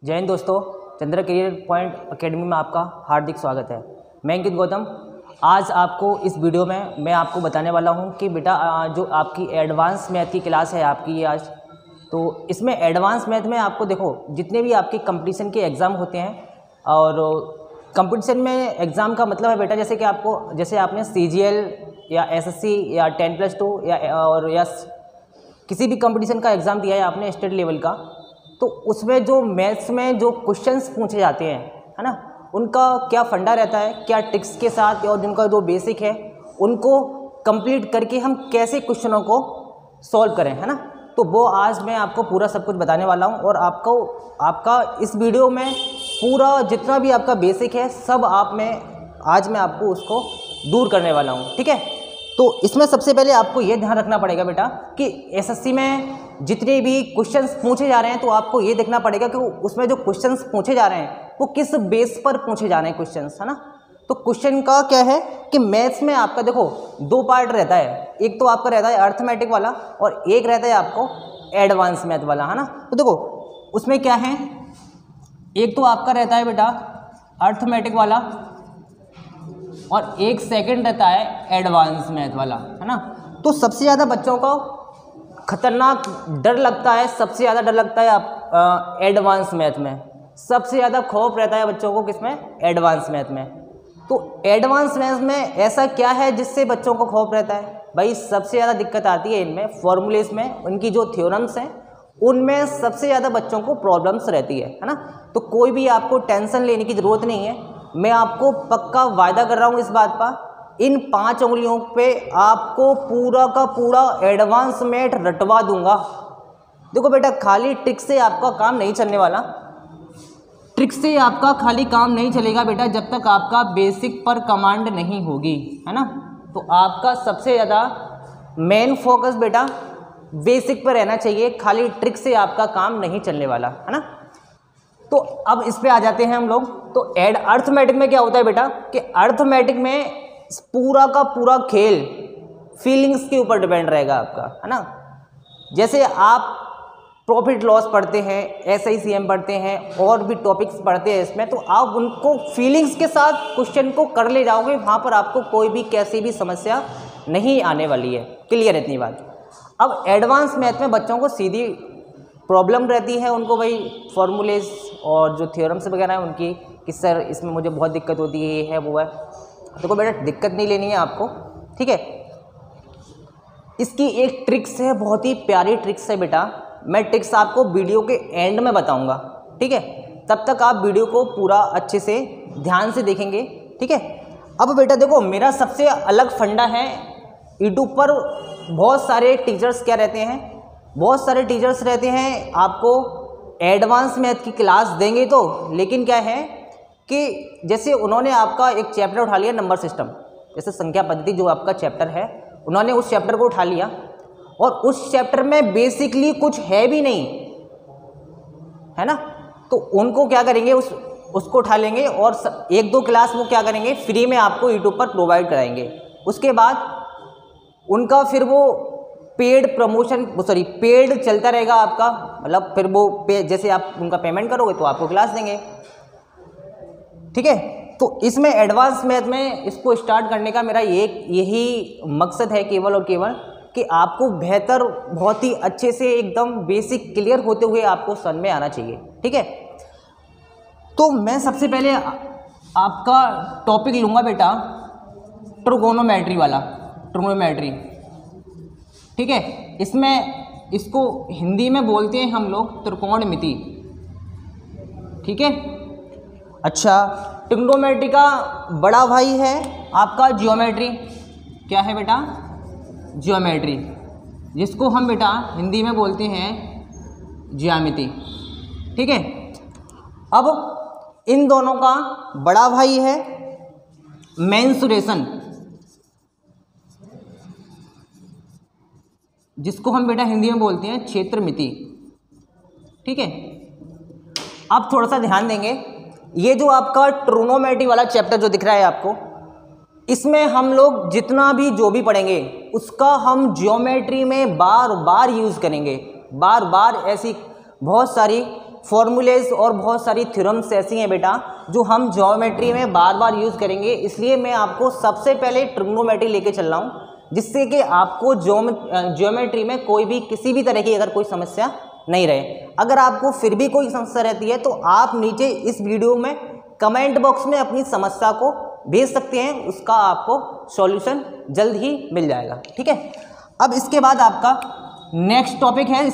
जय हिंद दोस्तों, चंद्र career point academy में आपका हार्दिक स्वागत है। मैं अंकित गौतम। आज आपको इस वीडियो में मैं आपको बताने वाला हूं कि बेटा जो आपकी एडवांस मैथ की क्लास है आपकी ये आज, तो इसमें एडवांस मैथ में आपको देखो जितने भी आपके कंपटीशन के एग्ज़ाम होते हैं, और कंपटीशन में एग्ज़ाम का मतलब है बेटा जैसे कि आपको जैसे आपने CGL या SSC या 10+2 या किसी भी कंपटीशन का एग्ज़ाम दिया है आपने स्टेट लेवल का, तो उसमें जो मैथ्स में जो क्वेश्चंस पूछे जाते हैं है ना, उनका क्या फंडा रहता है, क्या ट्रिक्स के साथ और जिनका जो बेसिक है उनको कंप्लीट करके हम कैसे क्वेश्चनों को सॉल्व करें, है ना। तो वो आज मैं आपको पूरा सब कुछ बताने वाला हूं, और आपका इस वीडियो में पूरा जितना भी आपका बेसिक है सब आज मैं आपको उसको दूर करने वाला हूं, ठीक है। तो इसमें सबसे पहले आपको ये ध्यान रखना पड़ेगा बेटा कि SSC में जितने भी क्वेश्चंस पूछे जा रहे हैं, तो आपको ये देखना पड़ेगा कि उसमें जो क्वेश्चंस पूछे जा रहे हैं वो किस बेस पर पूछे जा रहे हैं क्वेश्चंस, है ना। तो क्वेश्चन का क्या है कि मैथ्स में आपका देखो दो पार्ट रहता है, एक तो आपका रहता है अर्थमेटिक वाला और एक रहता है आपको एडवांस मैथ वाला, है ना। तो देखो उसमें क्या है, एक तो आपका रहता है बेटा अर्थमेटिक वाला और एक सेकंड रहता है एडवांस मैथ वाला, है ना। तो सबसे ज़्यादा बच्चों को खतरनाक डर लगता है, सबसे ज़्यादा डर लगता है आप एडवांस मैथ में, सबसे ज़्यादा खौफ रहता है बच्चों को किसमें, एडवांस मैथ में। तो एडवांस मैथ में ऐसा क्या है जिससे बच्चों को खौफ रहता है भाई, सबसे ज़्यादा दिक्कत आती है इनमें फॉर्मूलेस में, उनकी जो थ्योरम्स हैं उनमें सबसे ज़्यादा बच्चों को प्रॉब्लम्स रहती है ना। तो कोई भी आपको टेंशन लेने की ज़रूरत नहीं है, मैं आपको पक्का वायदा कर रहा हूँ इस बात पर, इन 5 उंगलियों पे आपको पूरा का पूरा एडवांस मैथ रटवा दूंगा। देखो बेटा खाली ट्रिक से आपका काम नहीं चलने वाला, ट्रिक से आपका खाली काम नहीं चलेगा बेटा जब तक आपका बेसिक पर कमांड नहीं होगी, है ना। तो आपका सबसे ज़्यादा मेन फोकस बेटा बेसिक पर रहना चाहिए, खाली ट्रिक से आपका काम नहीं चलने वाला, है ना। तो अब इस पे आ जाते हैं हम लोग। तो अर्थमेटिक में क्या होता है बेटा कि अर्थमेटिक में पूरा का पूरा खेल फीलिंग्स के ऊपर डिपेंड रहेगा आपका, है ना। जैसे आप प्रॉफिट लॉस पढ़ते हैं, SICM पढ़ते हैं और भी टॉपिक्स पढ़ते हैं इसमें, तो आप उनको फीलिंग्स के साथ क्वेश्चन को कर ले जाओगे, वहाँ पर आपको कोई भी कैसी भी समस्या नहीं आने वाली है। क्लियर इतनी बात। अब एडवांस मैथ में बच्चों को सीधी प्रॉब्लम रहती है, उनको भाई फॉर्मूलेज और जो थ्योरम्स वगैरह हैं उनकी कि सर इसमें मुझे बहुत दिक्कत होती है, ये है वो है। देखो बेटा दिक्कत नहीं लेनी है आपको, ठीक है। इसकी एक ट्रिक्स है, बहुत ही प्यारी ट्रिक्स है बेटा, मैं ट्रिक्स आपको वीडियो के एंड में बताऊंगा, ठीक है। तब तक आप वीडियो को पूरा अच्छे से ध्यान से देखेंगे, ठीक है। अब बेटा देखो मेरा सबसे अलग फंडा है, यूट्यूब पर बहुत सारे टीचर्स क्या रहते हैं, बहुत सारे टीचर्स रहते हैं आपको एडवांस मैथ की क्लास देंगे तो, लेकिन क्या है कि जैसे उन्होंने आपका एक चैप्टर उठा लिया नंबर सिस्टम, जैसे संख्या पद्धति जो आपका चैप्टर है, उन्होंने उस चैप्टर को उठा लिया और उस चैप्टर में बेसिकली कुछ है भी नहीं, है ना। तो उनको क्या करेंगे, उसको उठा लेंगे और 1-2 क्लास वो क्या करेंगे फ्री में आपको यूट्यूब पर प्रोवाइड कराएंगे। उसके बाद उनका फिर वो पेड चलता रहेगा आपका, मतलब फिर वो जैसे आप उनका पेमेंट करोगे तो आपको क्लास देंगे, ठीक है। तो इसमें एडवांस मैथ में इसको स्टार्ट करने का मेरा यही मकसद है केवल और केवल कि आपको बेहतर बहुत ही अच्छे से एकदम बेसिक क्लियर होते हुए आपको समझ में आना चाहिए, ठीक है। तो मैं सबसे पहले आपका टॉपिक लूँगा बेटा ट्रिगोनोमेट्री वाला, ट्रिगोनोमेट्री, ठीक है। इसमें इसको हिंदी में बोलते हैं हम लोग त्रिकोणमिति, ठीक है। अच्छा, ट्रिग्नोमेट्री का बड़ा भाई है आपका ज्योमेट्री, क्या है बेटा, ज्योमेट्री, जिसको हम बेटा हिंदी में बोलते हैं ज्यामिति, ठीक है। अब इन दोनों का बड़ा भाई है मेंसुरेशन, जिसको हम बेटा हिंदी में बोलते हैं क्षेत्रमिति, ठीक है। अब थोड़ा सा ध्यान देंगे, ये जो आपका ट्रिग्नोमेट्री वाला चैप्टर जो दिख रहा है आपको, इसमें हम लोग जितना भी जो भी पढ़ेंगे उसका हम ज्योमेट्री में बार बार यूज़ करेंगे, बार बार ऐसी बहुत सारी फॉर्मूलेज और बहुत सारी थ्योरम्स ऐसी हैं बेटा जो हम ज्योमेट्री में बार बार यूज़ करेंगे, इसलिए मैं आपको सबसे पहले ट्रिग्नोमेट्री लेके चल रहा हूँ, जिससे कि आपको ज्योमेट्री में कोई भी किसी भी तरह की अगर कोई समस्या नहीं रहे। अगर आपको फिर भी कोई समस्या रहती है तो आप नीचे इस वीडियो में कमेंट बॉक्स में अपनी समस्या को भेज सकते हैं, उसका आपको सॉल्यूशन जल्द ही मिल जाएगा। ठीक है, अब इसके बाद आपका नेक्स्ट टॉपिक है,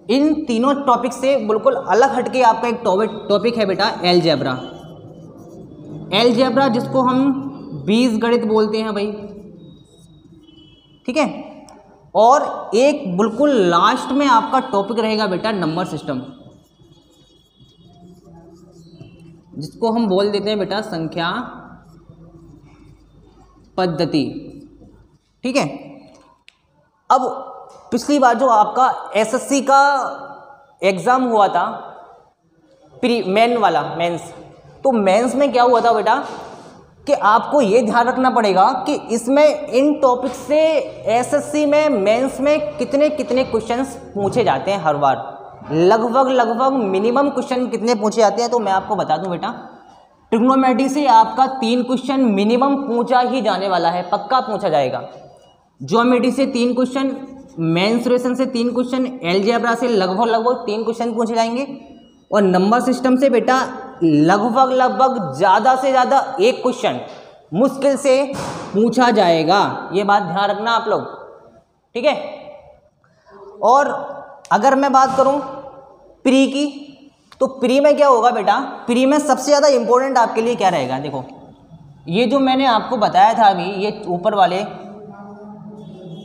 इन तीनों टॉपिक से बिल्कुल अलग हटके आपका एक टॉपिक है बेटा अलजेब्रा। अलजेब्रा जिसको हम बीजगणित बोलते हैं भाई, ठीक है। और एक बिल्कुल लास्ट में आपका टॉपिक रहेगा बेटा नंबर सिस्टम, जिसको हम बोल देते हैं बेटा संख्या पद्धति। ठीक है, अब पिछली बार जो आपका एसएससी का एग्ज़ाम हुआ था मेन वाला मेंस, तो मेंस में क्या हुआ था बेटा कि आपको ये ध्यान रखना पड़ेगा कि इसमें इन टॉपिक से एसएससी में मेंस में कितने कितने क्वेश्चंस पूछे जाते हैं हर बार, लगभग मिनिमम क्वेश्चन कितने पूछे जाते हैं। तो मैं आपको बता दूं बेटा, ट्रिग्नोमेट्री से आपका 3 क्वेश्चन मिनिमम पूछा ही जाने वाला है, पक्का पूछा जाएगा। ज्योमेट्री से 3 क्वेश्चन, मेंसुरेशन से 3 क्वेश्चन, अलजेब्रा से लगभग 3 क्वेश्चन पूछे जाएंगे, और नंबर सिस्टम से बेटा लगभग ज़्यादा से ज़्यादा 1 क्वेश्चन मुश्किल से पूछा जाएगा। ये बात ध्यान रखना आप लोग, ठीक है। और अगर मैं बात करूं प्री की, तो प्री में क्या होगा बेटा, प्री में सबसे ज़्यादा इम्पोर्टेंट आपके लिए क्या रहेगा, देखो ये जो मैंने आपको बताया था अभी, ये ऊपर वाले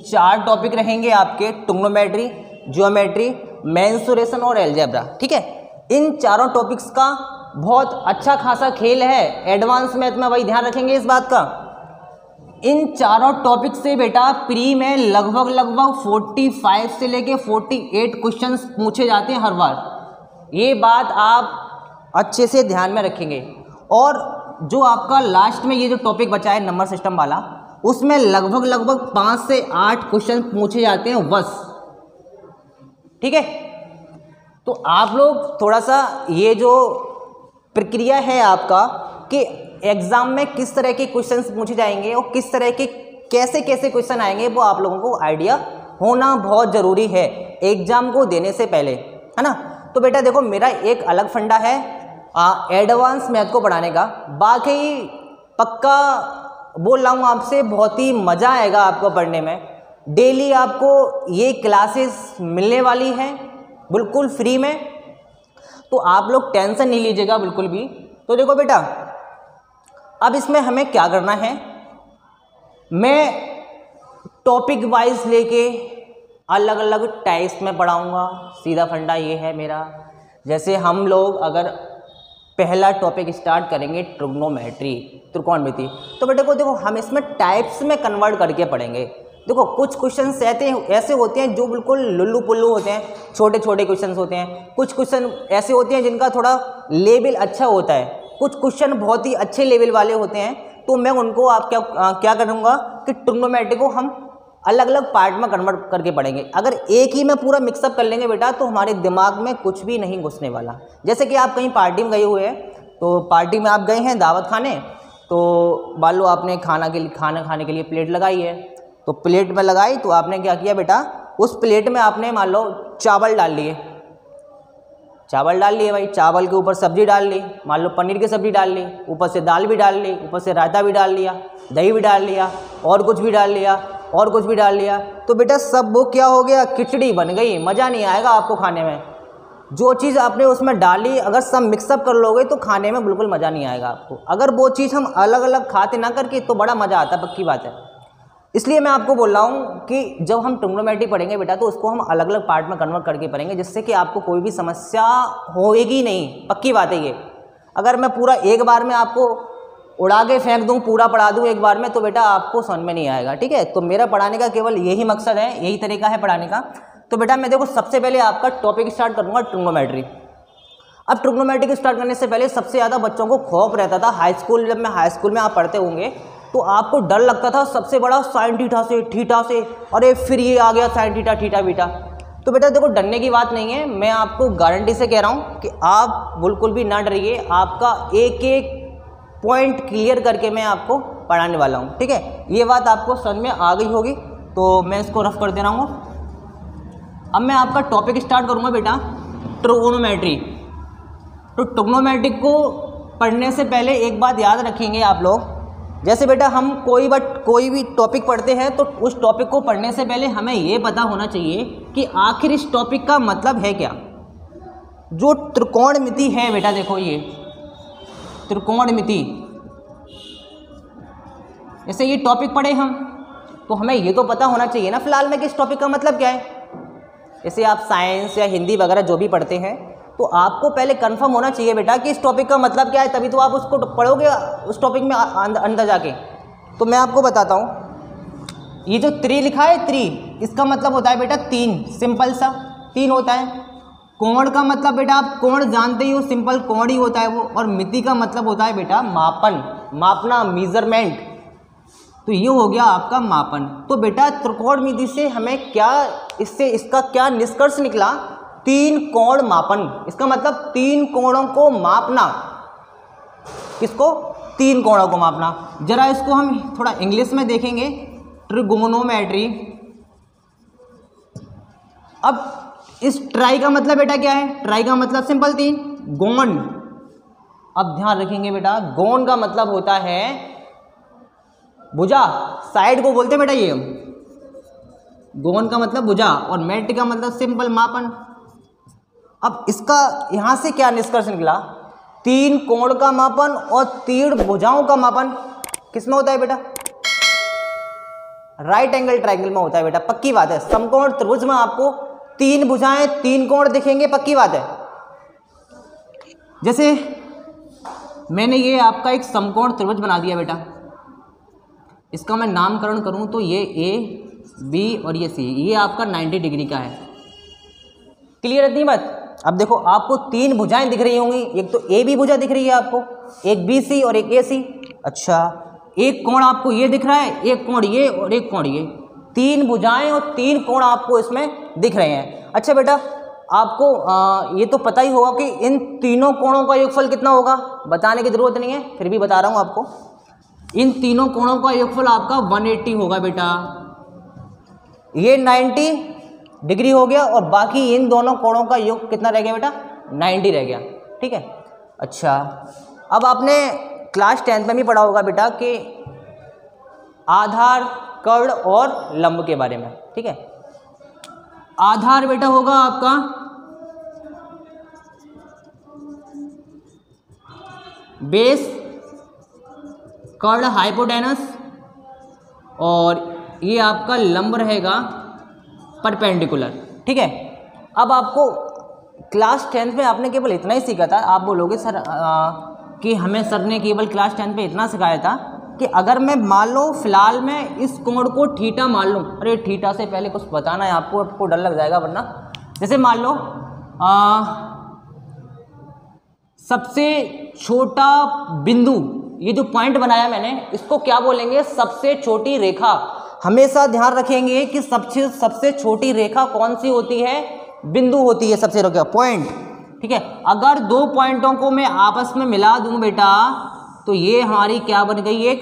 4 टॉपिक रहेंगे आपके, ट्रिग्नोमेट्री, ज्योमेट्री, मेंसुरेशन और अलजेब्रा। ठीक है, इन चारों टॉपिक्स का बहुत अच्छा खासा खेल है, एडवांस मैथ में वही ध्यान रखेंगे इस बात का। इन चारों टॉपिक से बेटा प्री में लगभग 45 से लेके 48 क्वेश्चंस पूछे जाते हैं हर बार, ये बात आप अच्छे से ध्यान में रखेंगे। और जो आपका लास्ट में ये जो टॉपिक बचा है नंबर सिस्टम वाला, उसमें लगभग 5 से 8 क्वेश्चन पूछे जाते हैं बस। ठीक है, तो आप लोग थोड़ा सा ये जो प्रक्रिया है आपका कि एग्ज़ाम में किस तरह के क्वेश्चंस पूछे जाएंगे और किस तरह के कैसे क्वेश्चन आएंगे, वो आप लोगों को आइडिया होना बहुत ज़रूरी है एग्ज़ाम को देने से पहले, है ना। तो बेटा देखो, मेरा एक अलग फंडा है एडवांस मैथ को पढ़ाने का, बाकी पक्का बोल रहा हूँ आपसे, बहुत ही मज़ा आएगा आपको पढ़ने में। डेली आपको ये क्लासेस मिलने वाली हैं बिल्कुल फ्री में, तो आप लोग टेंशन नहीं लीजिएगा बिल्कुल भी। तो देखो बेटा, अब इसमें हमें क्या करना है, मैं टॉपिक वाइज लेके अलग अलग टाइप्स में पढ़ाऊँगा, सीधा फंडा ये है मेरा। जैसे हम लोग अगर पहला टॉपिक स्टार्ट करेंगे ट्रिग्नोमेट्री, त्रिकोणमिति, तो बेटे को देखो हम इसमें टाइप्स में कन्वर्ट करके पढ़ेंगे। देखो कुछ क्वेश्चन ऐसे होते हैं जो बिल्कुल लुल्लू पुल्लू होते हैं, छोटे छोटे क्वेश्चन होते हैं। कुछ क्वेश्चन ऐसे होते हैं जिनका थोड़ा लेवल अच्छा होता है, कुछ क्वेश्चन बहुत ही अच्छे लेवल वाले होते हैं। तो मैं उनको आप क्या करूँगा कि ट्रिग्नोमेट्री को हम अलग अलग पार्ट में कन्वर्ट करके पढ़ेंगे। अगर एक ही में पूरा मिक्सअप कर लेंगे बेटा, तो हमारे दिमाग में कुछ भी नहीं घुसने वाला। जैसे कि आप कहीं पार्टी में गए हुए हैं, तो पार्टी में आप गए हैं दावत खाने, तो मान लो आपने खाना खाने के लिए प्लेट लगाई है, तो प्लेट में लगाई तो आपने क्या किया बेटा, उस प्लेट में आपने मान लो चावल डाल लिए भाई, चावल के ऊपर सब्जी डाल ली, मान लो पनीर की सब्जी डाल ली, ऊपर से दाल भी डाल ली, ऊपर से रायता भी डाल लिया, दही भी डाल लिया, और कुछ भी डाल लिया, और कुछ भी डाल लिया, तो बेटा सब वो क्या हो गया, खिचड़ी बन गई। मज़ा नहीं आएगा आपको खाने में। जो चीज़ आपने उसमें डाली अगर सब मिक्सअप कर लोगे तो खाने में बिल्कुल मज़ा नहीं आएगा आपको। अगर वो चीज़ हम अलग अलग खाते ना करके तो बड़ा मज़ा आता है, पक्की बात है। इसलिए मैं आपको बोल रहा हूँ कि जब हम ट्रिग्नोमेट्री पढ़ेंगे बेटा, तो उसको हम अलग अलग पार्ट में कन्वर्ट करके पढ़ेंगे, जिससे कि आपको कोई भी समस्या होएगी नहीं, पक्की बात है ये। अगर मैं पूरा एक बार में आपको उड़ा के फेंक दूँ, पूरा पढ़ा दूँ एक बार में, तो बेटा आपको समझ में नहीं आएगा। ठीक है, तो मेरा पढ़ाने का केवल यही मकसद है, यही तरीका है पढ़ाने का। तो बेटा मैं देखो सबसे पहले आपका टॉपिक स्टार्ट करूँगा ट्रिग्नोमेट्री। अब ट्रिग्नोमेट्री स्टार्ट करने से पहले सबसे ज़्यादा बच्चों को खौफ रहता था हाई स्कूल, जब मैं हाई स्कूल में आप पढ़ते होंगे तो आपको डर लगता था सबसे बड़ा साइन थीटा से, अरे फिर ये आ गया साइन थीटा, थीटा बीटा। तो बेटा देखो डरने की बात नहीं है, मैं आपको गारंटी से कह रहा हूँ कि आप बिल्कुल भी ना डरिए, आपका एक एक पॉइंट क्लियर करके मैं आपको पढ़ाने वाला हूँ, ठीक है। ये बात आपको समझ में आ गई होगी, तो मैं इसको रफ कर दे रहा हूँ। अब मैं आपका टॉपिक स्टार्ट करूँगा बेटा, ट्रिगोनोमेट्री। तो ट्रिगोनोमेट्री को पढ़ने से पहले एक बात याद रखेंगे आप लोग, जैसे बेटा हम कोई भी टॉपिक पढ़ते हैं तो उस टॉपिक को पढ़ने से पहले हमें ये पता होना चाहिए कि आखिर इस टॉपिक का मतलब है क्या। जो त्रिकोणमिति है बेटा, देखो ये त्रिकोणमिति, जैसे ये टॉपिक पढ़े हम, तो हमें ये तो पता होना चाहिए ना फिलहाल में कि इस टॉपिक का मतलब क्या है। जैसे आप साइंस या हिंदी वगैरह जो भी पढ़ते हैं, तो आपको पहले कंफर्म होना चाहिए बेटा कि इस टॉपिक का मतलब क्या है, तभी तो आप उसको पढ़ोगे उस टॉपिक में अंदर जाके। तो मैं आपको बताता हूँ, ये जो त्रि लिखा है, त्रि, इसका मतलब होता है बेटा तीन, सिंपल सा तीन होता है। कोण का मतलब बेटा आप कोण जानते ही हो, सिंपल कोण ही होता है वो। और मिति का मतलब होता है बेटा मापन, मापना, मेजरमेंट। तो ये हो गया आपका मापन। तो बेटा त्रिकोणमिति से हमें क्या, इसका क्या निष्कर्ष निकला, तीन कोण मापन। इसका मतलब तीन कोणों को मापना। किसको? तीन कोणों को मापना। जरा इसको हम थोड़ा इंग्लिश में देखेंगे, ट्रिगोनोमेट्री। अब इस ट्राई का मतलब बेटा क्या है? ट्राई का मतलब सिंपल तीन, गोन। अब ध्यान रखेंगे बेटा, गोन का मतलब होता है भुजा, साइड को बोलते हैं बेटा ये। गोन का मतलब भुजा और मेट्री का मतलब सिंपल मापन। अब इसका यहां से क्या निष्कर्ष निकला, तीन कोण का मापन और तीन भुजाओं का मापन किसमें होता है बेटा? राइट एंगल ट्रायंगल में होता है बेटा, पक्की बात है। समकोण त्रिभुज में आपको तीन भुजाएं, तीन कोण दिखेंगे, पक्की बात है। जैसे मैंने ये आपका एक समकोण त्रिभुज बना दिया बेटा, इसका मैं नामकरण करूं तो ये ए, बी और ये सी, ये आपका 90 डिग्री का है। क्लियर है इतनी बात? अब देखो आपको तीन भुजाएं दिख रही होंगी, एक तो ए बी भुजा दिख रही है आपको, एक बी सी और एक ए सी। अच्छा, एक कोण आपको ये दिख रहा है, एक कोण ये और एक कोण ये, तीन भुजाएं और तीन कोण आपको इसमें दिख रहे हैं। अच्छा बेटा आपको ये तो पता ही होगा कि इन तीनों कोणों का योगफल कितना होगा, बताने की जरूरत नहीं है, फिर भी बता रहा हूं आपको। इन तीनों कोणों का योगफल आपका 180 होगा बेटा। ये 90 डिग्री हो गया और बाकी इन दोनों कोणों का योग कितना रह गया बेटा? 90 रह गया, ठीक है। अच्छा, अब आपने क्लास 10th में भी पढ़ा होगा बेटा कि आधार, कर्ण और लंब के बारे में, ठीक है। आधार बेटा होगा आपका बेस, कर्ण हाइपोटेनस, और ये आपका लंब रहेगा परपेंडिकुलर, ठीक है। अब आपको क्लास 10th में आपने केवल इतना ही सीखा था। आप बोलोगे सर कि हमें सर ने केवल क्लास 10th में इतना सिखाया था कि अगर मैं मान लो फिलहाल मैं इस कोण को थीटा मान लूँ। अरे थीटा से पहले कुछ बताना है आपको, आपको डर लग जाएगा वरना। जैसे मान लो सबसे छोटा बिंदु, ये जो पॉइंट बनाया मैंने, इसको क्या बोलेंगे? सबसे छोटी रेखा। हमेशा ध्यान रखेंगे कि सबसे छोटी रेखा कौन सी होती है? बिंदु होती है, सबसे रेखा पॉइंट, ठीक है। अगर दो पॉइंटों को मैं आपस में मिला दूं बेटा तो ये हमारी क्या बन गई? एक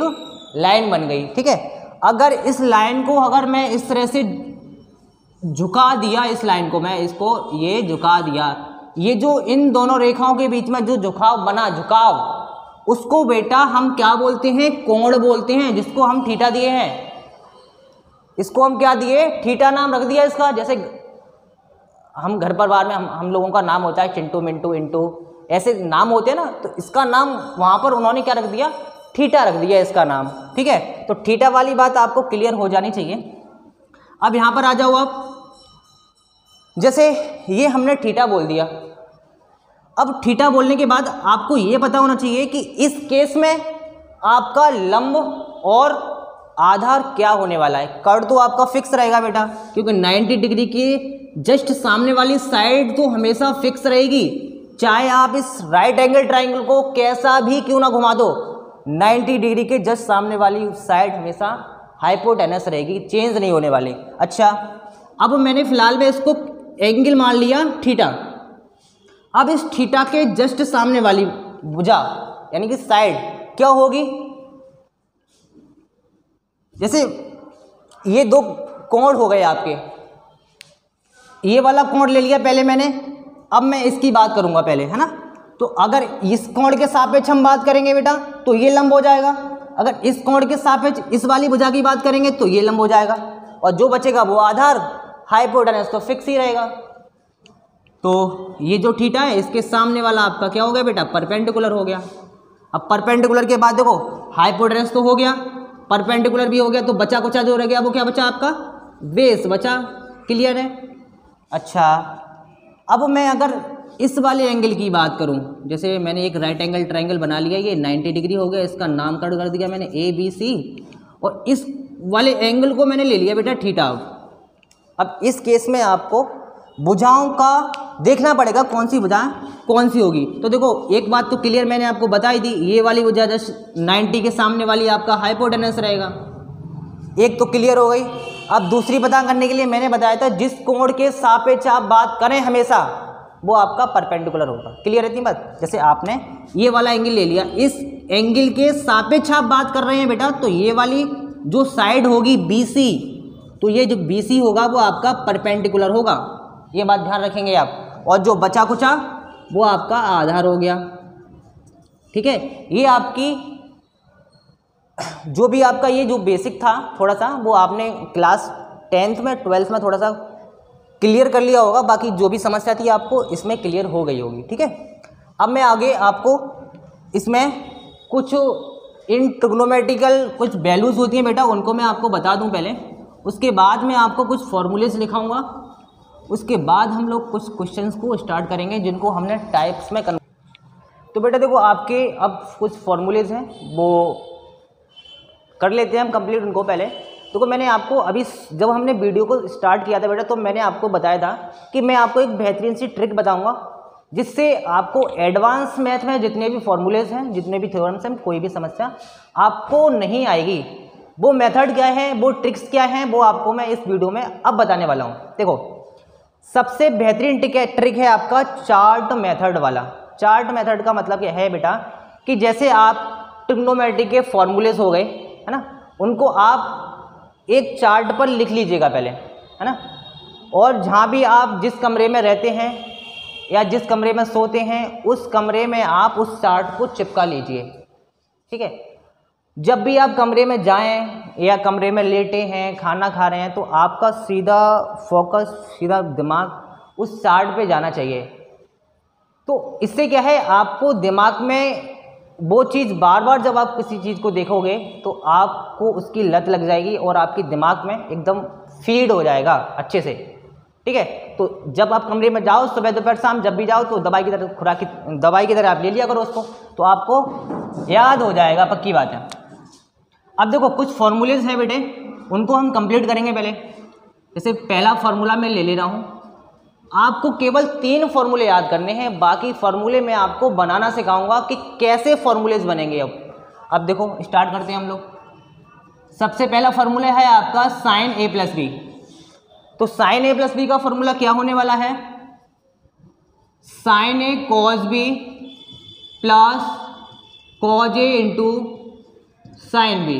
लाइन बन गई, ठीक है। अगर इस लाइन को अगर मैं इस तरह से झुका दिया, इस लाइन को मैं इसको ये झुका दिया, ये जो इन दोनों रेखाओं के बीच में जो झुकाव बना, झुकाव, उसको बेटा हम क्या बोलते हैं? कोण बोलते हैं, जिसको हम थीटा दिए हैं। इसको हम क्या दिए? थीटा नाम रख दिया इसका। जैसे हम घर परिवार में हम लोगों का नाम होता है चिंटू, मिंटू, इंटू, ऐसे नाम होते हैं ना, तो इसका नाम वहाँ पर उन्होंने क्या रख दिया? थीटा रख दिया इसका नाम, ठीक है। तो थीटा वाली बात आपको क्लियर हो जानी चाहिए। अब यहाँ पर आ जाओ आप, जैसे ये हमने थीटा बोल दिया। अब थीटा बोलने के बाद आपको ये पता होना चाहिए कि इस केस में आपका लंब और आधार क्या होने वाला है। कर्ण तो आपका फिक्स रहेगा बेटा, क्योंकि 90 डिग्री के जस्ट सामने वाली साइड तो हमेशा फिक्स रहेगी, चाहे आप इस राइट एंगल ट्रायंगल को कैसा भी क्यों ना घुमा दो, 90 डिग्री के जस्ट सामने वाली साइड हमेशा हाइपोटेनस रहेगी, चेंज नहीं होने वाली। अच्छा, अब मैंने फिलहाल में इसको एंगल मान लिया थीटा। अब इस थीटा के जस्ट सामने वाली भुजा यानी कि साइड क्या होगी, जैसे ये दो कोण हो गए आपके, ये वाला कोण ले लिया पहले मैंने, अब मैं इसकी बात करूंगा पहले, है ना। तो अगर इस कोण के सापेक्ष हम बात करेंगे बेटा तो ये लंब हो जाएगा, अगर इस कोण के सापेक्ष इस वाली भुजा की बात करेंगे तो ये लंब हो जाएगा, और जो बचेगा वो आधार हाइपोटेनस तो फिक्स ही रहेगा। तो ये जो थीटा है इसके सामने वाला आपका क्या हो गया बेटा, परपेंडिकुलर हो गया। अब परपेंडिकुलर के बाद देखो हाइपोटेनस तो हो गया, परपेंडिकुलर भी हो गया, तो बचा कुचा जो रह गया वो क्या बचा आपका, बेस बचा। क्लियर है। अच्छा, अब मैं अगर इस वाले एंगल की बात करूं, जैसे मैंने एक राइट एंगल ट्रायंगल बना लिया, ये 90 डिग्री हो गया, इसका नामकरण कर दिया मैंने ABC, और इस वाले एंगल को मैंने ले लिया बेटा थीटा। अब इस केस में आपको भुजाओं का देखना पड़ेगा कौन सी भुजा कौन सी होगी। तो देखो एक बात तो क्लियर मैंने आपको बताई दी, ये वाली भुजा जस्ट 90 के सामने वाली आपका हाइपोटेनस रहेगा, एक तो क्लियर हो गई। अब दूसरी पता करने के लिए मैंने बताया था जिस कोण के सापेक्ष आप बात करें हमेशा वो आपका परपेंडिकुलर होगा। क्लियर है इतनी बात। जैसे आपने ये वाला एंगल ले लिया, इस एंगल के सापेक्ष आप बात कर रहे हैं बेटा, तो ये वाली जो साइड होगी BC, तो ये जो BC होगा वो आपका परपेंडिकुलर होगा, ये बात ध्यान रखेंगे आप। और जो बचा कुचा वो आपका आधार हो गया। ठीक है, ये आपकी जो भी आपका ये जो बेसिक था थोड़ा सा वो आपने क्लास 10th में 12th में थोड़ा सा क्लियर कर लिया होगा, बाकी जो भी समस्या थी आपको इसमें क्लियर हो गई होगी। ठीक है, अब मैं आगे आपको इसमें कुछ इन ट्रिग्नोमेट्रिकल कुछ वैल्यूज़ होती हैं बेटा, उनको मैं आपको बता दूं पहले, उसके बाद मैं आपको कुछ फॉर्मूलेज लिखाऊंगा, उसके बाद हम लोग कुछ क्वेश्चंस को स्टार्ट करेंगे जिनको हमने टाइप्स में तो बेटा देखो आपके अब कुछ फॉर्मूलेज हैं वो कर लेते हैं हम कंप्लीट उनको। पहले देखो मैंने आपको अभी जब हमने वीडियो को स्टार्ट किया था बेटा, तो मैंने आपको बताया था कि मैं आपको एक बेहतरीन सी ट्रिक बताऊंगा जिससे आपको एडवांस मैथ में जितने भी फॉर्मूलेज हैं, जितने भी थ्योरम्स हैं, कोई भी समस्या आपको नहीं आएगी। वो मेथड क्या है, वो ट्रिक्स क्या हैं, वो आपको मैं इस वीडियो में अब बताने वाला हूँ। देखो सबसे बेहतरीन ट्रिक है आपका चार्ट मेथड वाला। चार्ट मेथड का मतलब क्या है बेटा, कि जैसे आप ट्रिग्नोमेट्री के फॉर्मूलेज हो गए, है ना, उनको आप एक चार्ट पर लिख लीजिएगा पहले, है ना, और जहाँ भी आप जिस कमरे में रहते हैं या जिस कमरे में सोते हैं उस कमरे में आप उस चार्ट को चिपका लीजिए। ठीक है, जब भी आप कमरे में जाएं या कमरे में लेटे हैं, खाना खा रहे हैं, तो आपका सीधा फोकस, सीधा दिमाग उस चार्ट पे जाना चाहिए। तो इससे क्या है, आपको दिमाग में वो चीज़ बार बार जब आप किसी चीज़ को देखोगे तो आपको उसकी लत लग जाएगी और आपके दिमाग में एकदम फीड हो जाएगा अच्छे से। ठीक है, तो जब आप कमरे में जाओ, सुबह दोपहर शाम जब भी जाओ, तो दवाई की तरह खुराक की दवाई की तरह आप ले लिया करो उसको, तो आपको याद हो जाएगा, पक्की बात है। अब देखो कुछ फॉर्मूलेज हैं बेटे, उनको हम कंप्लीट करेंगे पहले। जैसे पहला फार्मूला मैं ले ले रहा हूँ, आपको केवल 3 फार्मूले याद करने हैं, बाकी फार्मूले मैं आपको बनाना सिखाऊंगा कि कैसे फार्मूलेज बनेंगे। अब देखो स्टार्ट करते हैं हम लोग। सबसे पहला फार्मूला है आपका साइन A प्लस बी। तो साइन A प्लस बी का फार्मूला क्या होने वाला है, sine A cos B plus cos A into sine B.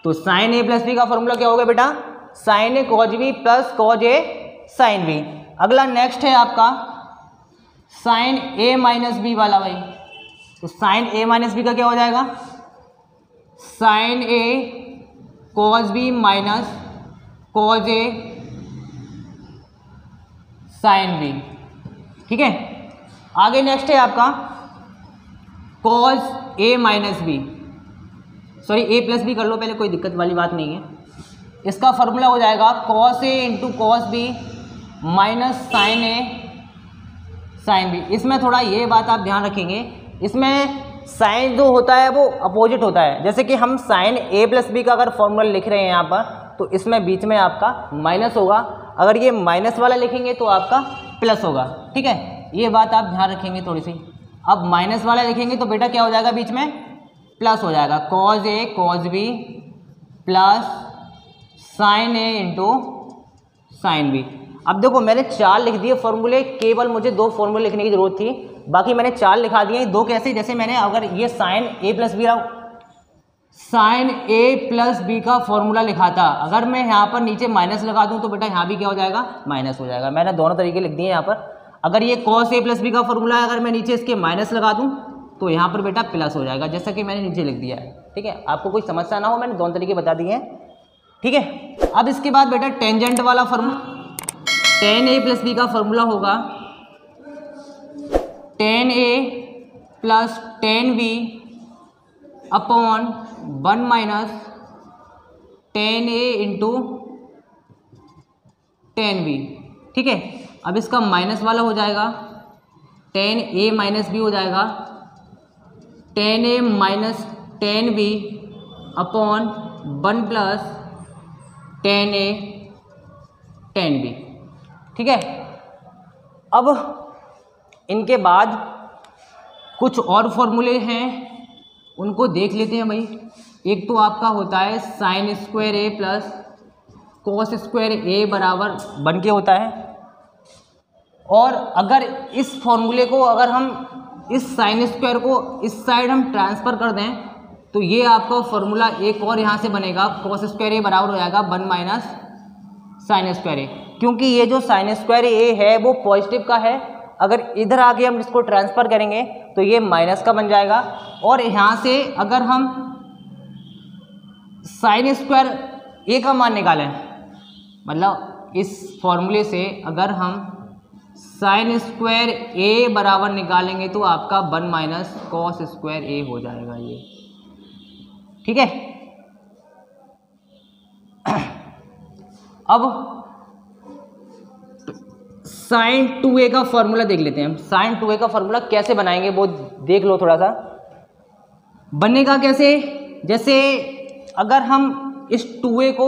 तो साइन A प्लस बी का फार्मूला क्या होगा बेटा, sine A cos B plus cos A sine B. अगला नेक्स्ट है आपका साइन A माइनस बी वाला भाई। तो साइन A माइनस बी का क्या हो जाएगा, sine A cos B minus cos A sine B. ठीक है, आगे नेक्स्ट है आपका cos A minus B, sorry A plus B कर लो पहले, कोई दिक्कत वाली बात नहीं है। इसका फॉर्मूला हो जाएगा cos A into cos B minus sine A sine B. इसमें थोड़ा ये बात आप ध्यान रखेंगे, इसमें साइन जो होता है वो अपोजिट होता है। जैसे कि हम साइन A प्लस बी का अगर फॉर्मूला लिख रहे हैं यहाँ पर, तो इसमें बीच में आपका माइनस होगा, अगर ये माइनस वाला लिखेंगे तो आपका प्लस होगा। ठीक है, ये बात आप ध्यान रखेंगे थोड़ी सी। अब माइनस वाला लिखेंगे तो बेटा क्या हो जाएगा, बीच में प्लस हो जाएगा, cos A cos B plus sine A into sine B. अब देखो मैंने 4 लिख दिए फॉर्मूले, केवल मुझे 2 फॉर्मूले लिखने की जरूरत थी, बाकी मैंने 4 लिखा दिए। 2 कैसे, जैसे मैंने अगर ये साइन ए प्लस बी का फॉर्मूला लिखा था, अगर मैं यहाँ पर नीचे माइनस लगा दूँ तो बेटा यहाँ भी क्या हो जाएगा, माइनस हो जाएगा। मैंने दोनों तरीके लिख दिए यहाँ पर। अगर ये कॉस ए प्लस बी का फॉर्मूला है, अगर मैं नीचे इसके माइनस लगा दूँ तो यहाँ पर बेटा प्लस हो जाएगा, जैसा कि मैंने नीचे लिख दिया है। ठीक है, आपको कोई समस्या ना हो, मैंने दोनों तरीके बता दिए हैं। ठीक है, अब इसके बाद बेटा टेंजेंट वाला formula, tan a plus B का फॉर्मूला होगा tan a plus tan b upon 1 minus tan a into tan b। ठीक है, अब इसका माइनस वाला हो जाएगा tan a माइनस b हो जाएगा tan a minus tan b upon 1 plus tan a tan b। ठीक है, अब इनके बाद कुछ और फॉर्मूले हैं, उनको देख लेते हैं भाई। एक तो आपका होता है साइन स्क्वायर ए प्लस कॉस स्क्वायर ए बराबर बन के होता है, और अगर इस फॉर्मूले को, अगर हम इस साइन स्क्वायर को इस साइड हम ट्रांसफ़र कर दें तो ये आपका फॉर्मूला एक और यहाँ से बनेगा, कॉस स्क्वायर ए बराबर हो जाएगा 1 माइनस साइन स्क्वायर ए, क्योंकि ये जो साइन स्क्वायर ए है वो पॉजिटिव का है। अगर इधर आके हम इसको ट्रांसफ़र करेंगे तो ये माइनस का बन जाएगा, और यहाँ से अगर हम साइन स्क्वायर ए का मान निकालें, मतलब इस फॉर्मूले से अगर हम साइन स्क्वायर ए बराबर निकालेंगे तो आपका 1 माइनस कॉस स्क्वायर ए हो जाएगा ये। ठीक है, अब साइन 2a का फॉर्मूला देख लेते हैं हम। साइन 2a का फॉर्मूला कैसे बनाएंगे वो देख लो थोड़ा सा। बनेगा कैसे, जैसे अगर हम इस 2a को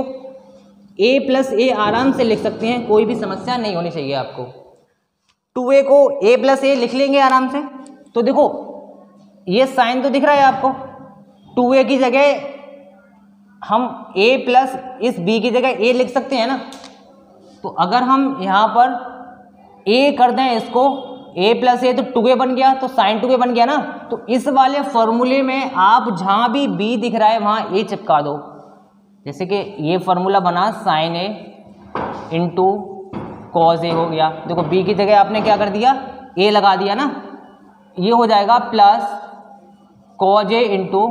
a प्लस ए आराम से लिख सकते हैं, कोई भी समस्या नहीं होनी चाहिए आपको। 2a को a प्लस ए लिख लेंगे आराम से। तो देखो ये साइन तो दिख रहा है आपको, 2a की जगह हम a प्लस इस b की जगह a लिख सकते हैं ना। तो अगर हम यहाँ पर a कर दें इसको, a प्लस ए तो 2a बन गया, तो साइन 2a बन गया ना। तो इस वाले फॉर्मूले में आप जहाँ भी b दिख रहा है वहाँ a चिपका दो। जैसे कि ये फार्मूला बना sign A into cos A हो गया। देखो b की जगह आपने क्या कर दिया, a लगा दिया ना, ये हो जाएगा plus cos A into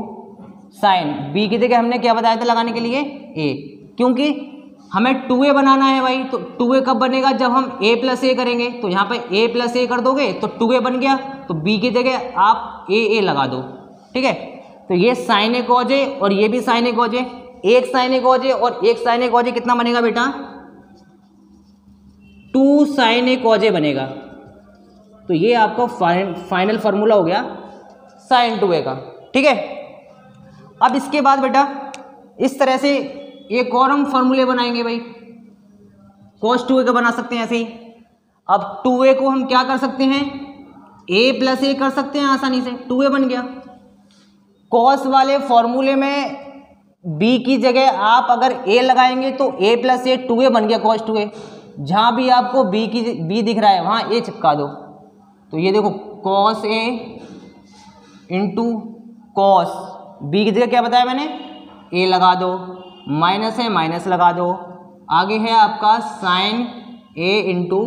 sine. b की जगह हमने क्या बताया था लगाने के लिए, a, क्योंकि हमें 2a बनाना है भाई। तो 2a कब बनेगा, जब हम a प्लस ए करेंगे। तो यहाँ पे a प्लस ए कर दोगे तो 2a बन गया, तो b की जगह आप a लगा दो। ठीक है, तो ये साइन ए कॉस ए और ये भी साइन ए कॉस ए, एक साइन ए कॉस ए और एक साइन ए कॉस ए कितना बनेगा बेटा, 2 साइन ए कॉस ए बनेगा। तो ये आपका फाइनल फार्मूला हो गया साइन 2a का। ठीक है, अब इसके बाद बेटा इस तरह से एक और हम फॉर्मूले बनाएंगे भाई। cos 2a का बना सकते हैं ऐसे ही। अब 2a को हम क्या कर सकते हैं, a प्लस ए कर सकते हैं आसानी से, 2a बन गया। cos वाले फॉर्मूले में b की जगह आप अगर a लगाएंगे तो a प्लस ए 2a बन गया cos 2a। जहाँ भी आपको b दिख रहा है वहाँ a चिपका दो। तो ये देखो cos a into cos, b की जगह क्या बताया मैंने, a लगा दो, माइनस है माइनस लगा दो, आगे है आपका sine a into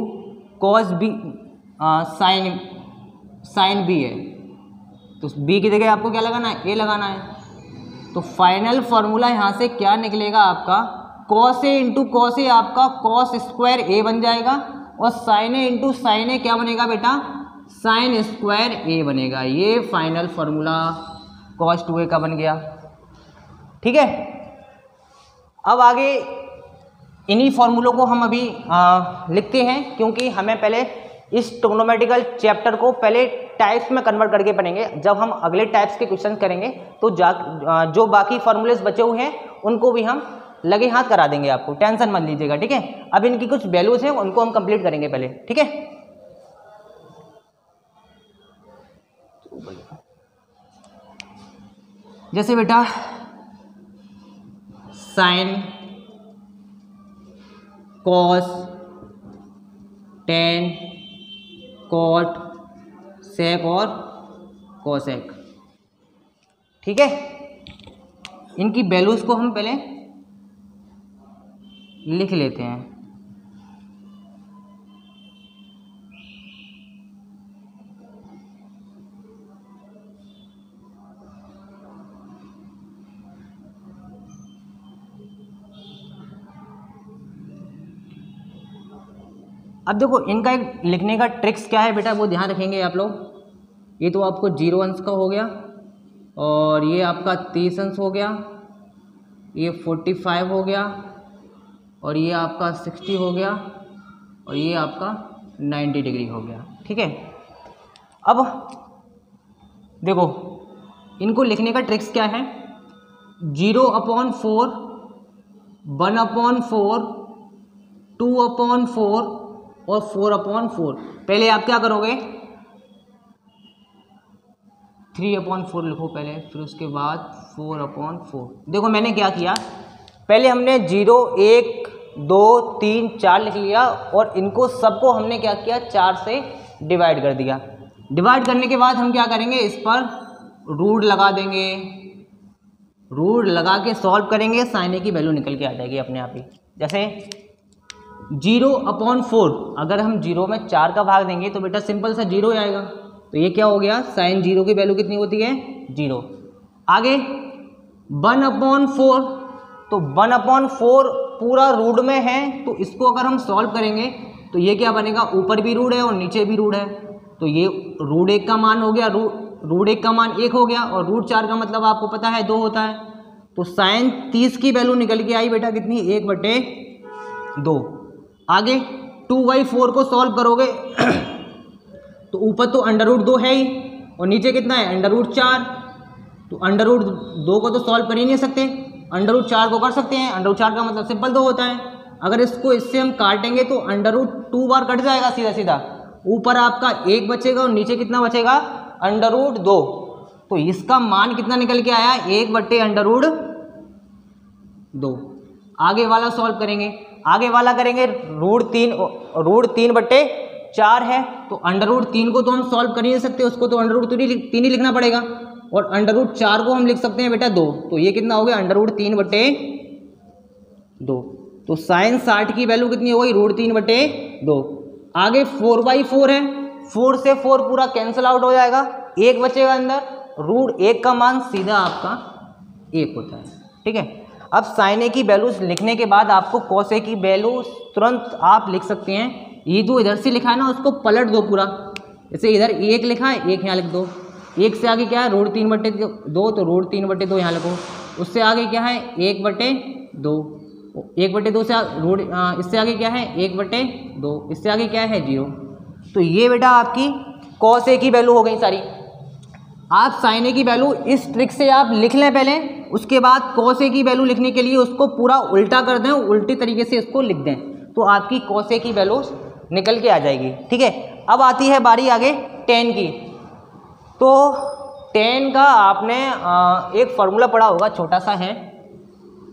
cos b, sine b है। तो b की जगह आपको क्या लगाना है, a लगाना है। तो फाइनल फार्मूला यहाँ से क्या निकलेगा आपका, cos a into cos A आपका cos स्क्वायर a बन जाएगा, और साइन a इंटू साइन ए क्या बनेगा बेटा, साइन स्क्वायर a बनेगा। ये फाइनल फार्मूला cos 2a का बन गया। ठीक है, अब आगे इन्हीं फॉर्मूलों को हम अभी लिखते हैं, क्योंकि हमें पहले इस ट्रिग्नोमेट्रिकल चैप्टर को पहले टाइप्स में कन्वर्ट करके पढ़ेंगे। जब हम अगले टाइप्स के क्वेश्चन करेंगे तो जो बाकी फार्मूलेस बचे हुए हैं उनको भी हम लगे हाथ करा देंगे, आपको टेंशन मत लीजिएगा। ठीक है, अब इनकी कुछ वैल्यूज हैं उनको हम कंप्लीट करेंगे पहले। ठीक है, जैसे बेटा साइन, कॉस, टेन, कॉट, सेक और कोसेक। ठीक है, इनकी वैल्यूज़ को हम पहले लिख लेते हैं। अब देखो इनका एक लिखने का ट्रिक्स क्या है बेटा, वो ध्यान रखेंगे आप लोग। ये तो आपको 0 अंश का हो गया, और ये आपका 30 अंश हो गया, ये 45 हो गया, और ये आपका 60 हो गया, और ये आपका 90 डिग्री हो गया। ठीक है, अब देखो इनको लिखने का ट्रिक्स क्या है। 0/4, 1/4, 2/4 और 4/4। पहले आप क्या करोगे, 3/4 लिखो पहले, फिर उसके बाद 4/4। देखो मैंने क्या किया, पहले हमने 0, 1, 2, 3, 4 लिख लिया, और इनको सबको हमने क्या किया, 4 से डिवाइड कर दिया। डिवाइड करने के बाद हम क्या करेंगे, इस पर रूट लगा देंगे। रूट लगा के सॉल्व करेंगे, साइन ए की वैल्यू निकल के आ जाएगी अपने आप ही। जैसे 0/4, अगर हम 0 में 4 का भाग देंगे तो बेटा सिंपल सा 0 आएगा। तो ये क्या हो गया, साइन 0 की वैल्यू कितनी होती है, 0। आगे 1/4, तो 1/4 पूरा रूट में है, तो इसको अगर हम सॉल्व करेंगे तो ये क्या बनेगा, ऊपर भी रूट है और नीचे भी रूट है, तो ये रूट 1 का मान हो गया, रूट 1 का /1 हो गया, और रूट 4 का मतलब आपको पता है 2 होता है। तो साइन 30 की वैल्यू निकल के आई बेटा कितनी, 1/2। आगे 2/4 को सॉल्व करोगे तो ऊपर तो √2 है ही, और नीचे कितना है, √4। तो √2 को तो सॉल्व कर ही नहीं सकते, √4 को कर सकते हैं। √4 का मतलब सिंपल 2 होता है। अगर इसको इससे हम काटेंगे तो √2 बार कट जाएगा सीधा सीधा, ऊपर आपका 1 बचेगा और नीचे कितना बचेगा, √2। तो इसका मान कितना निकल के आया, 1/√2। आगे वाला सॉल्व करेंगे, आगे वाला करेंगे √3/4 है, तो √3 को तो हम सॉल्व कर ही नहीं सकते, उसको तो √3 ही लिखना पड़ेगा, और √4 को हम लिख सकते हैं बेटा 2। तो ये कितना हो गया, √3/2। तो साइन 60 की वैल्यू कितनी हो गई, √3/2। आगे 4/4 है, 4 से 4 पूरा कैंसिल आउट हो जाएगा, 1 बचेगा अंदर, √1 का मान सीधा आपका 1 होता है। ठीक है, अब साइन ए की वैल्यूज लिखने के बाद आपको कॉस ए की वैल्यू तुरंत आप लिख सकते हैं। ये जो इधर से लिखा है ना, उसको पलट दो पूरा। जैसे इधर 1 लिखा है, 1 यहाँ लिख दो। 1 से आगे क्या है, √3/2, तो √3/2 यहाँ लिखो। उससे आगे क्या है, 1/2। 1/2 से इससे आगे क्या है, 1/2। इससे आगे क्या है, 0। तो ये बेटा आपकी कॉस ए की वैल्यू हो गई सारी। आप साइन ए की वैल्यू इस ट्रिक से आप लिख लें पहले, उसके बाद कॉस ए की वैल्यू लिखने के लिए उसको पूरा उल्टा कर दें, उल्टी तरीके से इसको लिख दें, तो आपकी कॉस ए की वैल्यू निकल के आ जाएगी। ठीक है, अब आती है बारी आगे tan की। तो tan का आपने एक फॉर्मूला पढ़ा होगा, छोटा सा है।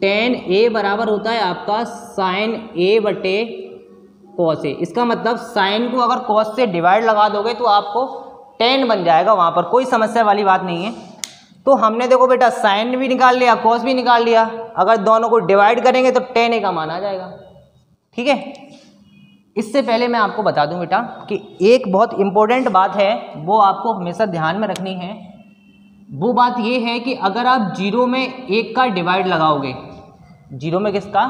tan A बराबर होता है आपका साइन A/cos A। इसका मतलब साइन को अगर cos से डिवाइड लगा दोगे तो आपको tan बन जाएगा, वहाँ पर कोई समस्या वाली बात नहीं है। तो हमने देखो बेटा साइन भी निकाल लिया, cos भी निकाल लिया, अगर दोनों को डिवाइड करेंगे तो tan A का मान आ जाएगा। ठीक है, इससे पहले मैं आपको बता दूं बेटा कि एक बहुत इम्पोर्टेंट बात है, वो आपको हमेशा ध्यान में रखनी है। वो बात ये है कि अगर आप 0 में 1 का डिवाइड लगाओगे, 0 में किसका,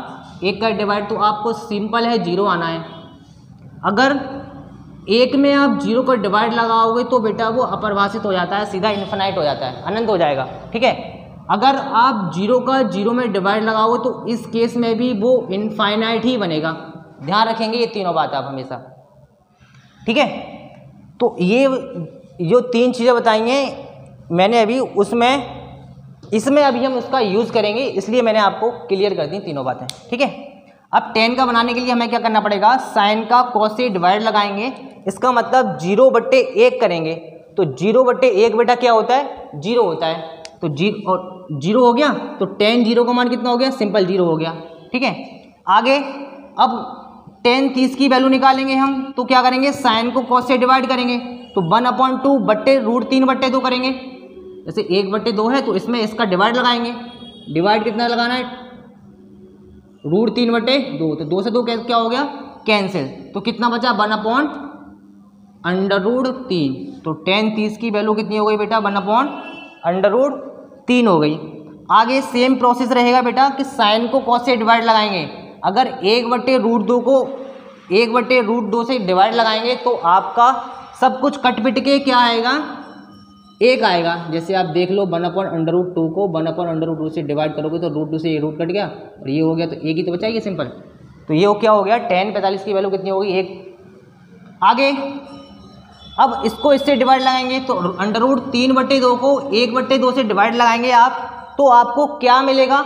1 का डिवाइड, तो आपको सिंपल है 0 आना है। अगर 1 में आप 0 का डिवाइड लगाओगे तो बेटा वो अपरिभाषित हो जाता है, सीधा इन्फिनाइट हो जाता है, अनंत हो जाएगा। ठीक है, अगर आप 0 का 0 में डिवाइड लगाओगे तो इस केस में भी वो इनफाइनाइट ही बनेगा। ध्यान रखेंगे ये तीनों बात आप हमेशा। ठीक है, तो ये जो 3 चीज़ें बताई हैं मैंने अभी, इसमें अभी हम उसका यूज़ करेंगे, इसलिए मैंने आपको क्लियर कर दी तीनों बातें। ठीक है, अब tan का बनाने के लिए हमें क्या करना पड़ेगा, साइन का cos से डिवाइड लगाएंगे, इसका मतलब 0/1 करेंगे, तो 0/1 बेटा क्या होता है, 0 होता है। तो 0 हो गया, तो tan 0 का मान कितना हो गया, सिंपल 0 हो गया। ठीक है, आगे अब tan 30 की वैल्यू निकालेंगे हम तो क्या करेंगे, साइन को कॉस से डिवाइड करेंगे तो 1/2 बट्टे √3/2 करेंगे। जैसे 1/2 है तो इसमें इसका डिवाइड लगाएंगे, डिवाइड कितना लगाना है, √3/2, तो 2 से 2 क्या हो गया, कैंसिल, तो कितना बचा 1/√3। तो tan 30 की वैल्यू कितनी हो गई बेटा, 1/√3 हो गई। आगे सेम प्रोसेस रहेगा बेटा कि साइन को कॉस से डिवाइड लगाएंगे। अगर 1/√2 को 1/√2 से डिवाइड लगाएंगे तो आपका सब कुछ कट पिट के क्या आएगा, 1 आएगा। जैसे आप देख लो 1/√2 को 1/√2 से डिवाइड करोगे तो √2 से ये रूट कट गया और ये हो गया, तो 1 ही तो बचाएगी सिंपल। तो ये क्या हो गया, tan 45 की वैल्यू कितनी होगी, 1। आगे अब इसको इससे डिवाइड लगाएंगे तो √3/2 को 1/2 से डिवाइड लगाएंगे आप तो आपको क्या मिलेगा,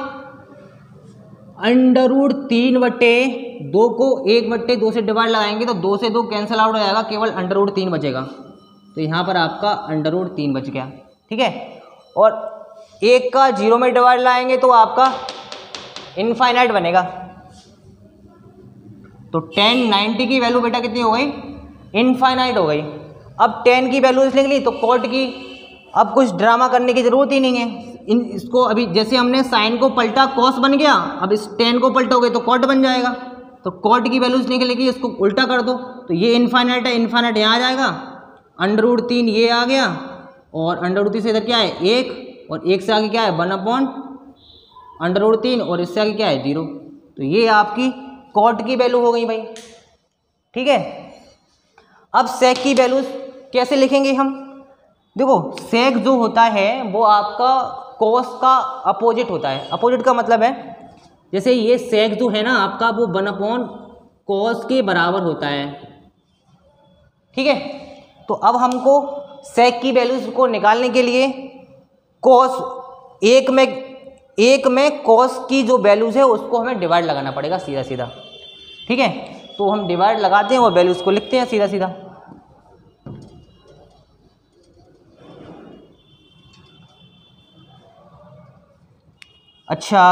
√3/2 को 1/2 से डिवाइड लगाएंगे तो 2 से 2 कैंसिल आउट हो जाएगा, केवल √3 बचेगा। तो यहाँ पर आपका √3 बच गया, ठीक है। और 1 का 0 में डिवाइड लाएंगे तो आपका इनफाइनाइट बनेगा। तो tan 90 की वैल्यू बेटा कितनी हो गई, इनफाइनाइट हो गई। अब tan की वैल्यू लिख ली तो cot की अब कुछ ड्रामा करने की ज़रूरत ही नहीं है। इसको अभी जैसे हमने साइन को पलटा cos बन गया, अब इस tan को पलटोगे तो cot बन जाएगा। तो cot की वैल्यूज निकलेगी, इसको उल्टा कर दो तो ये इनफाइनाइट है, इनफाइनाइट यहाँ आ जाएगा, √3 ये आ गया और √3 से इधर क्या है 1 और 1 से आगे क्या है 1/√3 और इससे आगे क्या है 0। तो ये आपकी cot की वैल्यू हो गई भाई, ठीक है। अब sec की वैल्यूज कैसे लिखेंगे हम, देखो sec जो होता है वो आपका cos का अपोजिट होता है। अपोजिट का मतलब है जैसे ये sec जो है ना आपका वो 1/cos के बराबर होता है, ठीक है। तो अब हमको sec की वैल्यूज को निकालने के लिए cos एक में cos की जो वैल्यूज है उसको हमें डिवाइड लगाना पड़ेगा सीधा सीधा, ठीक है। तो हम डिवाइड लगाते हैं और वैल्यूज को लिखते हैं सीधा सीधा। अच्छा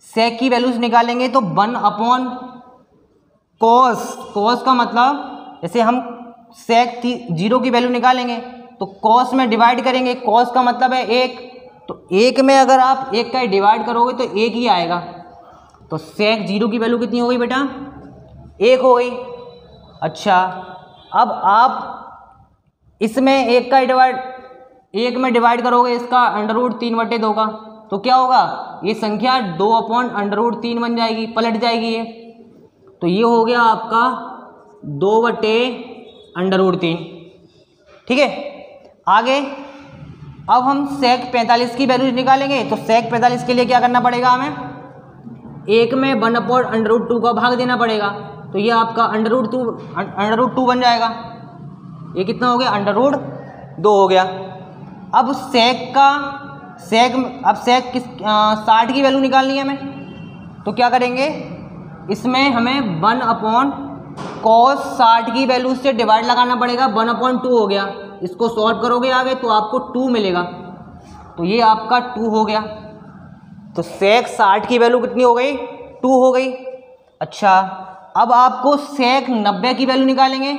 sec की वैल्यूज निकालेंगे तो 1/cos का मतलब जैसे हम sec 0 की वैल्यू निकालेंगे तो cos में डिवाइड करेंगे, cos का मतलब है 1, तो 1 में अगर आप 1 का डिवाइड करोगे तो 1 ही आएगा। तो sec 0 की वैल्यू कितनी हो गई बेटा, 1 हो गई। अच्छा अब आप इसमें 1 का डिवाइड 1 में डिवाइड करोगे इसका √3/2 का तो क्या होगा, ये संख्या 2/√3 बन जाएगी, पलट जाएगी ये। तो ये हो गया आपका 2/√3, ठीक है। आगे अब हम sec 45 की वैल्यूज निकालेंगे तो sec 45 के लिए क्या करना पड़ेगा, हमें 1 में 1/√2 का भाग देना पड़ेगा। तो ये आपका √2 बन जाएगा, ये कितना हो गया √2 हो गया। अब sec 60 की वैल्यू निकालनी है हमें तो क्या करेंगे, इसमें हमें 1/cos 60 की वैल्यू से डिवाइड लगाना पड़ेगा, 1/2 हो गया। इसको सॉल्व करोगे आगे तो आपको 2 मिलेगा, तो ये आपका 2 हो गया। तो sec 60 की वैल्यू कितनी हो गई, 2 हो गई। अच्छा अब आपको sec 90 की वैल्यू निकालेंगे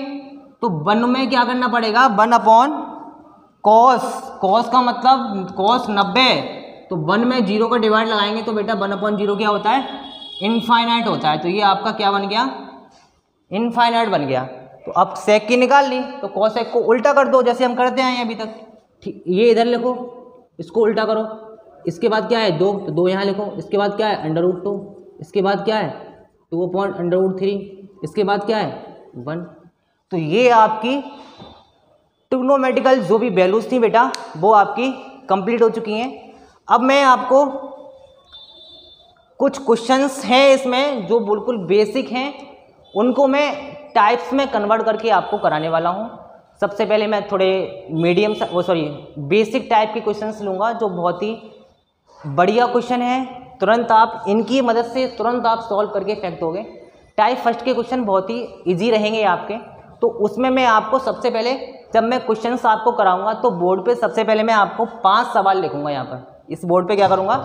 तो 1 में क्या करना पड़ेगा, 1/cos का मतलब cos 90, तो 1 में 0 का डिवाइड लगाएंगे तो बेटा 1/0 क्या होता है, इनफाइनाइट होता है। तो ये आपका क्या बन गया, इनफाइनाइट बन गया। तो अब sec की निकाल ली तो cosec को उल्टा कर दो जैसे हम करते आए हैं अभी तक, ठीक। ये इधर लिखो, इसको उल्टा करो, इसके बाद क्या है 2, तो 2 यहाँ लिखो, इसके बाद क्या है √2, इसके बाद क्या है 2/√3, इसके बाद क्या है 1। तो ये आपकी ट्रिग्नोमेट्रिकल जो भी वैल्यूज थी बेटा वो आपकी कंप्लीट हो चुकी हैं। अब मैं आपको कुछ क्वेश्चंस हैं इसमें जो बिल्कुल बेसिक हैं, उनको मैं टाइप्स में कन्वर्ट करके आपको कराने वाला हूं। सबसे पहले मैं थोड़े बेसिक टाइप के क्वेश्चंस लूँगा जो बहुत ही बढ़िया क्वेश्चन है, तुरंत आप इनकी मदद से तुरंत आप सॉल्व करके फेंक दोगे। टाइप फर्स्ट के क्वेश्चन बहुत ही इजी रहेंगे आपके, तो उसमें मैं आपको सबसे पहले जब मैं क्वेश्चंस आपको कराऊंगा तो बोर्ड पे सबसे पहले मैं आपको 5 सवाल लिखूंगा यहाँ पर, इस बोर्ड पे क्या करूँगा,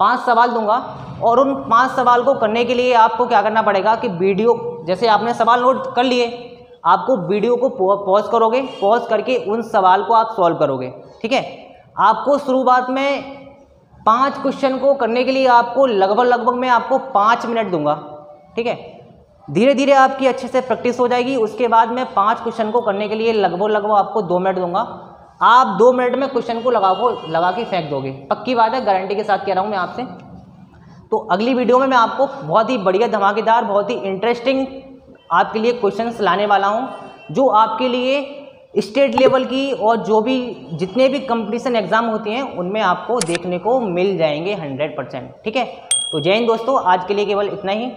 5 सवाल दूंगा और उन 5 सवाल को करने के लिए आपको क्या करना पड़ेगा कि वीडियो, जैसे आपने सवाल नोट कर लिए, आपको वीडियो को पॉज करोगे, पॉज करके उन सवाल को आप सॉल्व करोगे। ठीक है, आपको शुरुआत में 5 क्वेश्चन को करने के लिए आपको लगभग मैं आपको 5 मिनट दूंगा। ठीक है, धीरे धीरे आपकी अच्छे से प्रैक्टिस हो जाएगी। उसके बाद मैं 5 क्वेश्चन को करने के लिए लगभग आपको 2 मिनट दूंगा। आप 2 मिनट में क्वेश्चन को लगा के फेंक दोगे, पक्की बात है, गारंटी के साथ कह रहा हूँ मैं आपसे। तो अगली वीडियो में मैं आपको बहुत ही बढ़िया, धमाकेदार, बहुत ही इंटरेस्टिंग आपके लिए क्वेश्चंस लाने वाला हूँ, जो आपके लिए स्टेट लेवल की और जो भी जितने भी कंपटीशन एग्जाम होती हैं उनमें आपको देखने को मिल जाएंगे 100%। ठीक है, तो जय हिंद दोस्तों, आज के लिए केवल इतना ही।